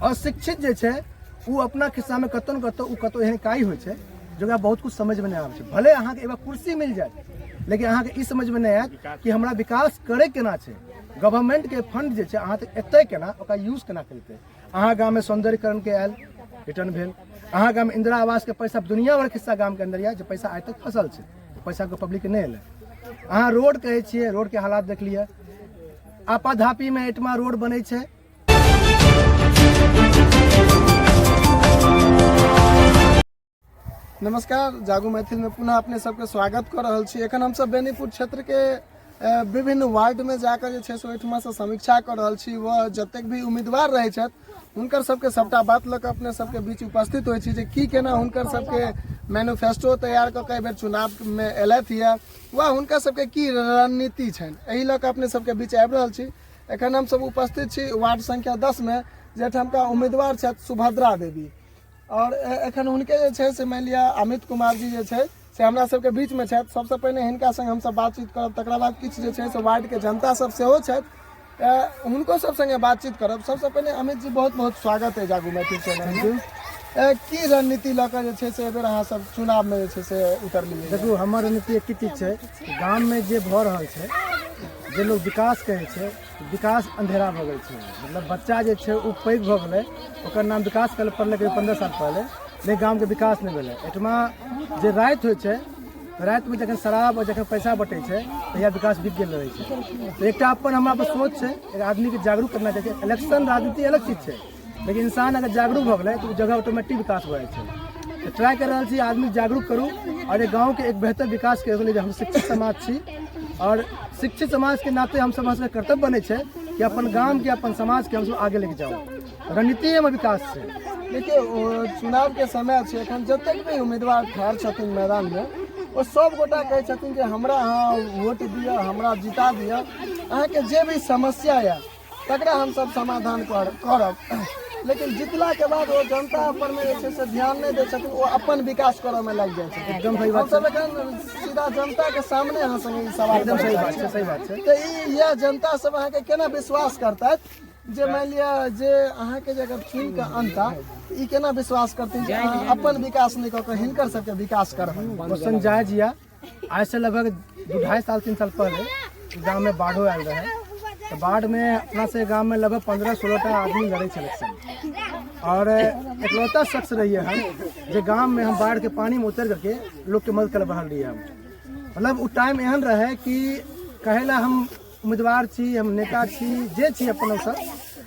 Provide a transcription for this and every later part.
अशिक्षित जे छै वो अपना खिस्सा में कतौ न कतौ एहन काई होइ छै जो बहुत कुछ समझ में नहीं आबै छै। भले अहाँ के एगो कुर्सी मिल जाए लेकिन अहाँ के ई समझ में नहीं आयत कि हमरा विकास करे केना छै, गवर्नमेंट के फंड जे छै अहाँ तक एतै केना, ओकरा यूज केना करतै। अहाँ गाँव में सौंदर्यकरण के आयल रिटर्न भेल, अहाँ गाँव में इंदिरा आवास के पैसा दुनिया भर खिस्सा गाँव के अंदर जो पैसा आज तक फसल छै, पैसा को पब्लिक के नहीं एलै। अहाँ रोड कहै छियै, रोड के हालात देख लिया, आपाधापी में एटमा रोड बनै छै। नमस्कार, जागू मैथिल में पुनः अपने सबके स्वागत कर रहल छी। एखन हम सब बेनीपुर क्षेत्र के विभिन्न वार्ड में जाकर जे छै से ओहिठमा से समीक्षा कर रहल छी। वह जतेक भी उम्मीदवार रहे छथि हुनकर सबके सबटा बात लऽ कऽ अपने सबके बीच उपस्थित होइ छी जे की केना हुनकर सबके मैनिफेस्टो तैयार कऽ एहि बेर चुनाव में एलथि यऽ, वा हुनकर सबके की रणनीति छनि, एहि लऽ कऽ अपने सबके बीच आबि रहल छी। एखन हम सब उपस्थित छी वार्ड संख्या 10 में, जेठामका उम्मीदवार छथि सुभद्रा देवी, और एखन हुनके जे छै से मान लिअ अमित कुमार जी जे छै से हमरा सबके बीच में छथि। सबसे पहिने हिनका संग हमसब बातचीत करब, तकरा बाद किछु जे छै से वार्ड के जनता सब सेहो छथि, हुनको सब संगे बातचीत करब। सबसे पहले अमित जी बहुत बहुत स्वागत है जागू मैथिल चैनल में। की रणनीति लऽ कऽ जे छै से एबेर अहाँ सब चुनाव में जे छै से उतरलियै? देखू, हमर रणनीति एक चीज छै, गाम में जे भऽ रहल छै, जे लोग विकास कहै छै, विकास अंधेरा भऽ गेल छै। मतलब बच्चा जे छै ओ पैघ भऽ गेलै, ओकर नाम विकास करे पड़लै 15 साल पहले, लेकिन गाम के विकास नहीं भेलै। एहिठमा जे राति होइ छै, राति में जखन शराब और जखन पैसा बटे छै तहिया विकास बिक गेल रहे छै। तो एक अपन हमरा पर सोच छै, एक आदमी के जागरूक करना चाहिए। इलेक्शन राजनीति अलग चीज छै, लेकिन इंसान अगर जागरूक हो गए तो वो जगह ऑटोमेटिक विकास हो जाए छै। तो ट्राई कर रहा छी आदमी जागरूक करूँ और एक गाँव के एक बेहतर विकास के लिए हम शिक्षित समाज छी, और शिक्षित समाज के नाते हम सब कर्तव्य बने छै कि अपन गाँव के अपन समाज के हम सब आगे लेके जाओ। रणनीति में विकास छै। देखिए, चुनाव के समय छै, एखन जतेक भी उम्मीदवार ठाढ़ छथिन मैदान में, वो सब गोटा कहै छथिन कि हमरा अहाँ वोट दिअ, हमरा जिता दिअ, अहाँ के जे भी समस्या है तकरा हम सब समाधान करब। लेकिन जितला के बाद वो जनता पर में जे छै से ध्यान नहीं दे छथिन, वो अपन विकास करऽ में लग जाए छै। एकदम सही बात सब एखन सीधा जनता के सामने अहाँ संगे ई सवाल। एकदम सही बात छै, सही बात छै। तो यह जनता सब अहाँ के केना विश्वास करता जे मान लिया जे अहाँ के अगर चुन के अनता ई केना विश्वास करथिन जे अहाँ अपन विकास नहीं कऽ के हिनकर सबके विकास करब? क्वेश्चन जायज या आज से लगभग 2-2.5 साल 3 साल पहले गांव में बाढ़ो आयल रहे, तो बाढ़ में अपना से गांव में लगभग 15-16 आदमी लड़े थे इलेक्शन, और इकलौता शख्स रही है हम जो गांव में हम बाढ़ के पानी में उतर करके लोग के मदद कर बढ़ रही है हम। मतलब वो टाइम एहन रहे कि कहेला हम उम्मीदवार छी, हम नेता छी, जे छी अपन सब,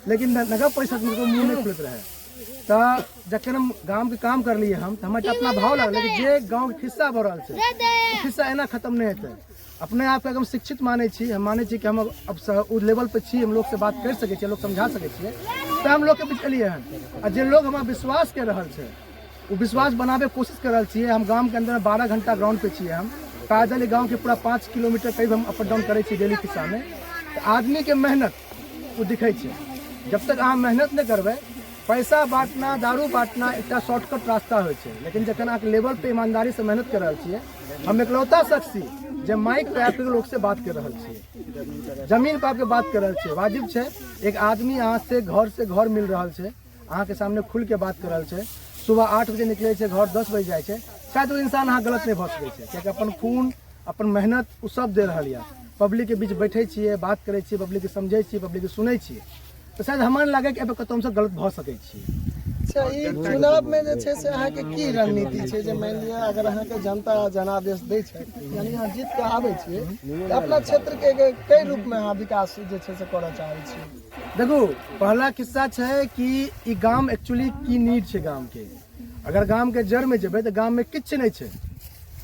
लेकिन नगर परिषद में मुँह नहीं खुलत रहे। तो जखन हम गांव के काम कर लिए हम, तो हमारे अपना भाव लगल कि जे गांव के खिस्सा भऽ रहल छै, खिस्सा एना खत्म नहीं हेतै। अपने आप के हम शिक्षित माने छी, हम माने छी कि हम अब उस लेवल पे छी, हम लोग से बात कर सके छी, लोग समझा सके छियै, तो हम लोग के बीच एलिए हन। और जे लोग हमारा विश्वास कर रहल छै, वो विश्वास बनाबे कोशिश कर रहल छियै। हम गांव के अंदर 12 घंटा ग्राउंड पे छियै, हम पैदल गांव के पूरा 5 किलोमीटर करीब हम अप डाउन करे छी डेली खिस्सा में। तो आदमी के मेहनत वो दिखे छै। जब तक अहाँ मेहनत नहीं करबै, पैसा बांटना, दारू बांटना एक शॉर्टकट रास्ता हो छै, लेकिन जखन अहाँ लेवल पे ईमानदारी से मेहनत कर रहल छियै, हम एकलौता शख्स छी जे माइक पे आपके लोग से बात कर रहल छियै, जमीन पे आपके बात कर रहल छियै। वाजिब छै एक आदमी अहाँ से घर मिल रहल छै, अहाँ के सामने खुल के बात कर रहल छै, सुबह 8 बजे निकले छै, घर 10 बजे जाए छै, शायद वो इंसान अहाँ गलत नहीं भऽ सकै छै, कियाकि अपन खून अपन मेहनत वो सब दे रहल यऽ। पब्लिक के बीच बैठे छियै, बात करे छियै, पब्लिक के समझे छियै, पब्लिक के सुनै छियै, तो शायद हमरा लगे कि अब कतौ हमसे गलत भऽ सकै छी। अच्छा, ई चुनाव में जे छै से अहाँ के की रणनीति छै जे मान लिअ अगर अहाँ के जनता जनादेश दै छै, यानी अहाँ जीत के आबै छियै, तो अपना क्षेत्र के कई रूप में अहाँ विकास जे छै से करऽ चाहै छियै? देखू, पहला किस्सा छै कि ई गाम एक्चुअली की नीड छै गाम के। अगर गाम के जड़ में जेबै तो गाम में किछ नहीं छै।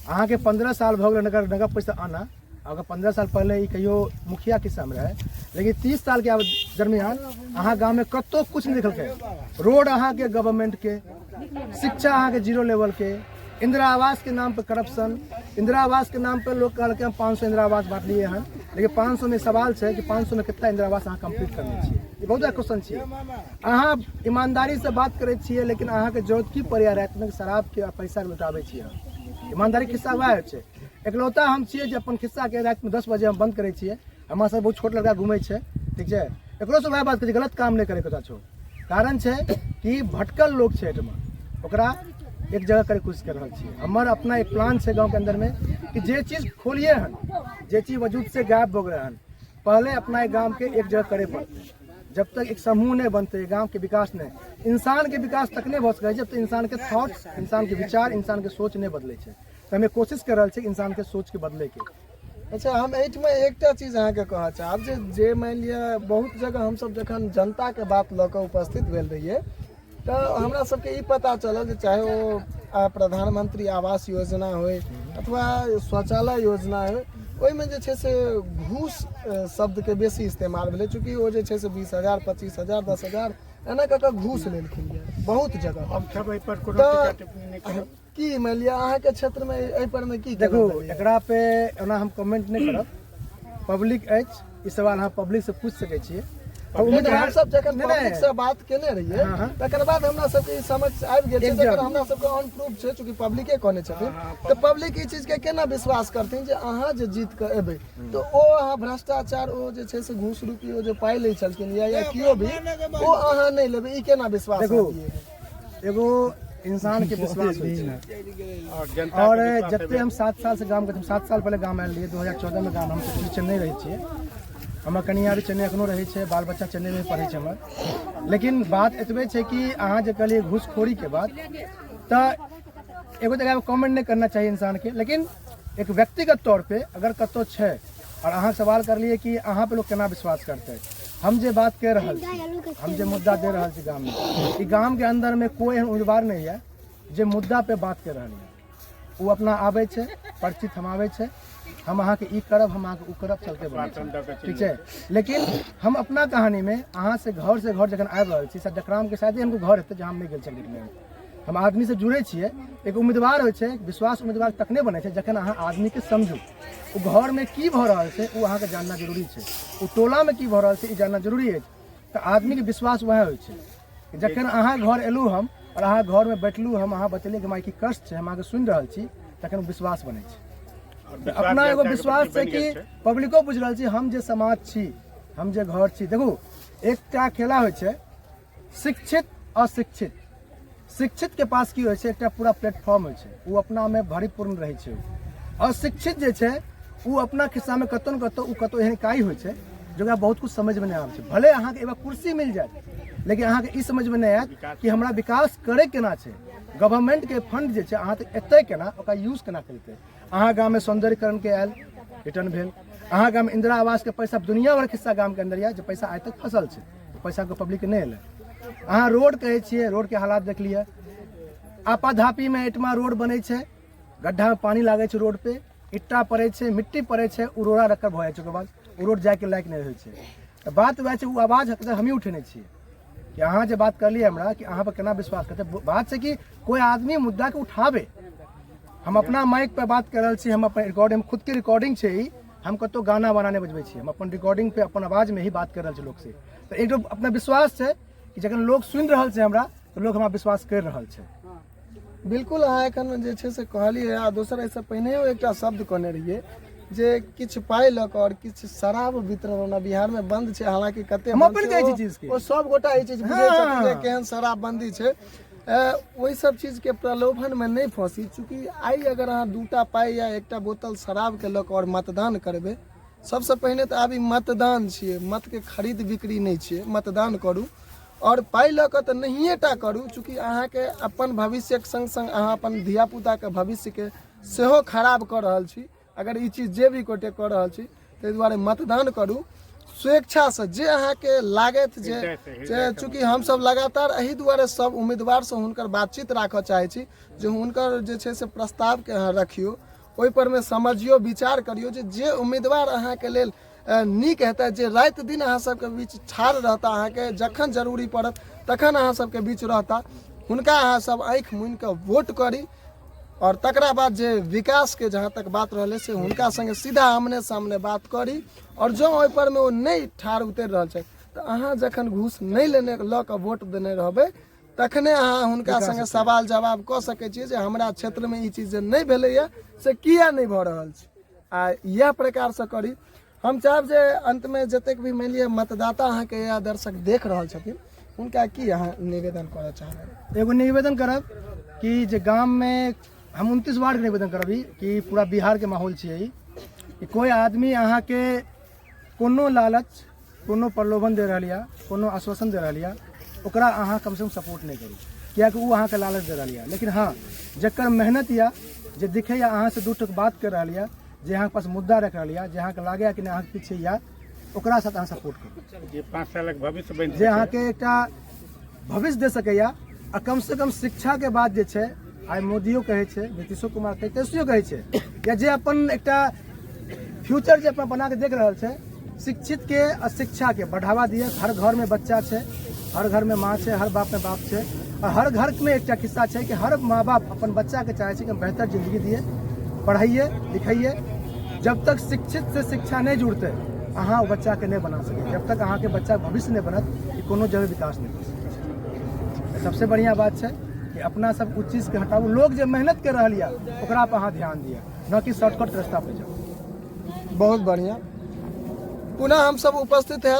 अहाँ के 15 साल भऽ गेल नगर पैसा आना, अगर 15 साल पहले ही कहियो मुखिया किस्सा में रहे, लेकिन 30 साल के दरमियान अहाँ गाँव में कतो कुछ नहीं देखल। रोड अहाँ के गवर्नमेंट के, शिक्षा अहाँ के 0 लेवल के, इंदिरा आवास के नाम पर करप्शन, इंदिरा आवास के नाम पर लोग कहलके हम 500 इंदिरा आवास बांट लिए हैं, लेकिन 500 में सवाल है कि 500 में कितना इंदिरा आवास अहाँ कंप्लीट करने छियै, ये बहुत बड़ा क्वेश्चन छियै। अहाँ ईमानदारी से बात करे छियै, लेकिन अहाँ के जरूरत की पड़ैया रात में शराब के पैसा लुटाबे छियै। ईमानदारी खिस्सा वह छै। एकलौता हम छियै जे अपन खिस्सा के रात में 10 बजे हम बंद करे छियै। हमारा सब बहुत छोट लड़का घूमे छै, ठीक है, एकरो से वह बात करी गलत काम नहीं करे कता छो। कारण छै कि भटकल लोग छै एहिठमा, ओकरा एक जगह करे कोशिश कर रहल छियै। हमर अपना एक प्लान छै गांव के अंदर में कि जे चीज खोलिए हन, जे चीज वजूद से गायब हो गए हन, पहले अपना एक गांव के एक जगह करे पड़ते। जब तक एक समूह नहीं बनते, गांव के विकास नहीं, इंसान के विकास तक नहीं भ सकै जब तक इंसान के थॉट्स, इंसान के विचार, इंसान के सोच नहीं बदले छै। तो हमें कोशिश कर रहल छै इंसान के सोच के बदले के। अच्छा, हम एहिठमा एकटा चीज अहाँके कहऽ चाहब जे मानि लिअ बहुत जगह हमसब जखन जनता के बात लऽ कऽ उपस्थित भेल रहियै तो हमरा सबके ई पता चलल जे चाहे वो प्रधानमंत्री आवास योजना होय अथवा शौचालय योजना होय, ओहिमे जे छै से घूस शब्द के बेसी इस्तेमाल भेलै, चूँकि ओ जे छै से 20,000, 25,000, 10,000 एना कऽ कऽ घूस लेलखिन यऽ बहुत जगह। तो की मानि लिअ अहाँके क्षेत्र में एहि पर में की देखो, एकरा पे ओना हम कमेंट नहीं करब, पब्लिक अछि, ई सवाल अहाँ पब्लिक से पूछ सकै छियै। हम सब जखन पब्लिक से बात केने रहियै तकर बाद हमरा सबके ई समझ आबि गेल छै, जकर हमरा सबके अनप्रूफ छै, चूँकि पब्लिके कहने छथिन, तो पब्लिक ई चीज के केना विश्वास करथिन जे अहाँ जे जीत के एबै तो ओ अहाँ भ्रष्टाचार, ओ जे छै से घूस रूपी ओ जे पाइ लै छलखिन या केओ भी, ओ अहाँ नहीं लेबै, ई केना विश्वास? देखो, एगो इंसान के विश्वास होइ छै। और जब हम 7 साल से गाँव के, 7 साल पहले गाँव आयल रहिए, 2014 में गाँव, हम चेन्नई रहे छिए, हमर कनिया भी चेन्नई एखनो रहे छै, बाल बच्चा चेन्नई में पढ़े छै हमर। लेकिन बात एतबे छै कि अहाँ जे कहलिए घूसखोरी के बात, तो एगो जगह कमेंट नहीं करना चाहिए इंसान के, लेकिन एक व्यक्तिगत तौर पे अगर कतो छै और अहाँ सवाल कर लिए कि अहाँ पे लोग केना विश्वास करते हैं, हम जे बात कह रहा छी, हम जे मुद्दा दे रहा छी गाँव में, ई गाँव के अंदर में कोई एहन उम्मीदवार नहीं है जे मुद्दा पे बात कर रहा है। वो अपना आवे छै, पर्ची थमावे छै, हम अहाँ के ई करब, हम अहाँ के उ करब, चलते बने, ठीक है। लेकिन हम अपना कहानी में अहाँ से घर जखन आबि रहल छी, सदग्राम के शायद हमको घर हेतै, जहाँ हम नहीं गेल छलियै में, हम आदमी से जुड़े छियै। एक उम्मीदवार होइ छै, विश्वास उम्मीदवार तखने बने छै जखन अहाँ आदमी के समझू, वो घर में की भ रहल छै वो अहाँ के जानना जरूरी छै, वो टोला में की भ रहल छै ई जानना जरूरी है। तो आदमी के विश्वास वह होइ छै जखन अहाँ घर एलू हम और अहाँ घर में बैठलू, हम अहाँ बतेलिए कि माई की कष्ट छै, हम अहाँ के सुनि रहल छी, तखन विश्वास बने छै। अपना एगो विश्वास छै कि पब्लिको बुझ रहल छी हम जे समाज छी, हम जे घर छी। देखो, एकटा खेला होइ छै शिक्षित अशिक्षित। शिक्षित के पास की होइ छै, एकटा पूरा प्लेटफॉर्म होइ छै, वो अपना में भरीपूर्ण रहै छै। अशिक्षित जे छै वो अपना खिस्सा में कतौ न कतौ एहन काई होइ छै जकरा बहुत कुछ समझ में नहीं आबै छै। भले अहाँ के एगो कुर्सी मिल जाए, लेकिन अहाँ के ई समझ में नहीं आयत कि हमरा विकास करे केना छै, गवर्नमेंट के फंड जे छै अहाँ तक एतै केना, ओकरा यूज केना करतै। अहाँ गाँव में सौंदर्यकरण के आयल, रिटर्न भेल, अहाँ गाँव में इंदिरा आवास के पैसा दुनिया भर हिस्सा गाँव के अंदर या जो पैसा आज तक फसल छै, पैसा को पब्लिक नहीं एलै। अहाँ रोड कहै छियै, रोड के हालात देख लिया, आपाधापी में एटमा रोड बनै छै, गड्ढा में पानी लागे छै, रोड पे इट्टा पड़े छै, मिट्टी पड़े छै, उरोड़ा रक्कर भऽ जाइ छै, ओकर बाद ओ रोड जाए के लायक नहीं होइ छै। तऽ बात वएह छै, वो आवाज हमही उठेने छियै कि अहाँ जे बात करलिए हमरा कि अहाँ पर केना विश्वास करते। बात छै कि कोई आदमी मुद्दा के उठावे, हम अपना माइक पे बात कर रहे छी, हम अपन रिकॉर्डिंग, खुद के रिकॉर्डिंग छै, हम कतो गाना वाना नहीं बजबै छी, हम अपन रिकॉर्डिंग पे अपन आवाज में ही बात कर रहे छी लोग से। तो एक अपना विश्वास छै कि जखन लोग सुनि रहल छै हमरा, तो लोग हमरा विश्वास कर रहल छै। बिल्कुल, अहाँ एखन जे छै से कहलिए, आ दोसर एहिसँ पहिनेहो एकटा शब्द कहने रहिए जे किछु पाइ लऽ कऽ और किछु शराब वितरण बिहार में बंद छै, हालांकि कते हम अपन कहै छी चीज के, ओ सब गोटा ई चीज बुझै छथिन जे केहन शराबबंदी छै, ओहि सब चीज के प्रलोभन में नहीं फंसी। चूँकि आई अगर अहाँ 2टा पाइ या 1टा बोतल शराब के लऽ कऽ और मतदान करबै, सबसे पहिने तो आब ई मतदान छियै, मत के खरीद बिक्री नहीं छियै, मतदान करू और पाइ लऽ कऽ तऽ नहिए टा करू, चूँकि अहाँके अपन भविष्यके संग संग अहाँ अपन धियापुताके भविष्यके सेहो खराब कऽ रहल छी अगर ई चीज जे भी गोटे कऽ रहल छी। ताहि दुआरे मतदान करू स्वेच्छा से, जे अहाँके लागत जे चूँकि हमसब लगातार एहि दुआरे सब उम्मीदवार से हुनकर बातचीत राखऽ चाहै छी जे हुनकर जे छै से प्रस्ताव के अहाँ रखियो, ओहि पर में समझियो, विचार करियो जे उम्मीदवार अहाँके लेल नीक हेतै, जे राति दिन अहाँ सबके बीच ठाढ़ रहता, अहाँके जखन जरूरी पड़त तखन अहाँ सबके बीच रहता, हुनका अहाँ सब आँखि मुनि कऽ वोट करी। और तकरा बाद जे विकास के जहाँ तक बात रहले से हुनका संगे सीधा आमने सामने बात करी। और जो ओहि पर में वो नहीं ठाढ़ उतरि रहल छै तो अहाँ जखन घूस नहीं लेने लऽ कऽ वोट देने रहबै, तखने अहाँ हुनका संगे सवाल जवाब कऽ सकै छियै जे हमरा क्षेत्र में ई चीज नहीं भेलैया से किया नहीं भऽ रहल छै, आ इएह प्रकार से करी। हम चाहब जे अंत में जतेक भी मानि लिअ मतदाता अहाँके या दर्शक देख रहल छथिन, उनका की यहाँ निवेदन करना चाह रहे हैं? एगो निवेदन करब कि जे गांव में हम 29 वार्ड के निवेदन करब ई कि पूरा बिहार के माहौल छियै ई कि कोई आदमी अहाँ के कोनो लालच कोनो प्रलोभन दे रहल या कोनो आश्वासन दे रहल या ओकरा अहाँ कम से कम सपोर्ट नहीं करू, कियाकि वो अहाँ के लालच दे रहल या। लेकिन हाँ जकर मेहनत या जे दिखे या अहाँ से दू टक बात कर रहल या, जे अहाँ के पास मुद्दा रख रहल या, जे अहाँ के लागे कि अहाँ के पीछे या ओकरा साथ अहाँ सपोर्ट करू, जे 5 सालक भविष्य बनि जे अहाँ के एकटा भविष्य दे सकैया। आ कम से कम शिक्षा के बाद जे छै आइ मोदियो कहै छै, नीतीशो कुमार कहै तेजस्वियो कहै छै, या जे अपन एकटा फ्यूचर जे अपना बना के देख रहल छै, शिक्षित के आ शिक्षा के बढ़ावा दिए। हर घर में बच्चा छै, हर घर में माँ छै, हर बाप में बाप छै, और हर घर में एकटा किस्सा छै कि हर माँ बाप अपन बच्चा के चाहे छै कि बेहतर जिंदगी दिए, पढ़ाइए लिखाइए। जब तक शिक्षित से शिक्षा नहीं जुड़ते अहाँ बच्चा के नहीं बना सके, जब तक अहाँ के बच्चा भविष्य नहीं बनत कि कोनो जगह विकास नहीं कर सकते। सबसे बढ़िया बात है कि अपना सब कुछ चीज के हटाऊ, लोग जो मेहनत कर रहा ओकरा पर अहाँ ध्यान दिया, न कि शॉर्टकट रास्ता पे जाओ। बहुत बढ़िया। पुनः हम सब उपस्थित है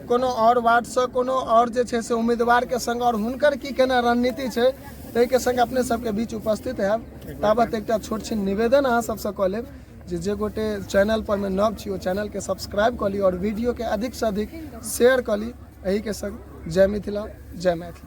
कोनो और वार्ड से कोनो और जे छै से उम्मीदवार के संग और हुनकर की केना रणनीति छै तै के संग अपने सबके बीच उपस्थित है। ताबत एकटा छोट छिन निवेदन अहाँ सबसे कऽ लेब जे गोटे चैनल पर में नव छी ओ चैनल के सब्सक्राइब कऽ ली और वीडियो के अधिक से अधिक शेयर कऽ ली। एही के संग जय मिथिला जय मैथिली।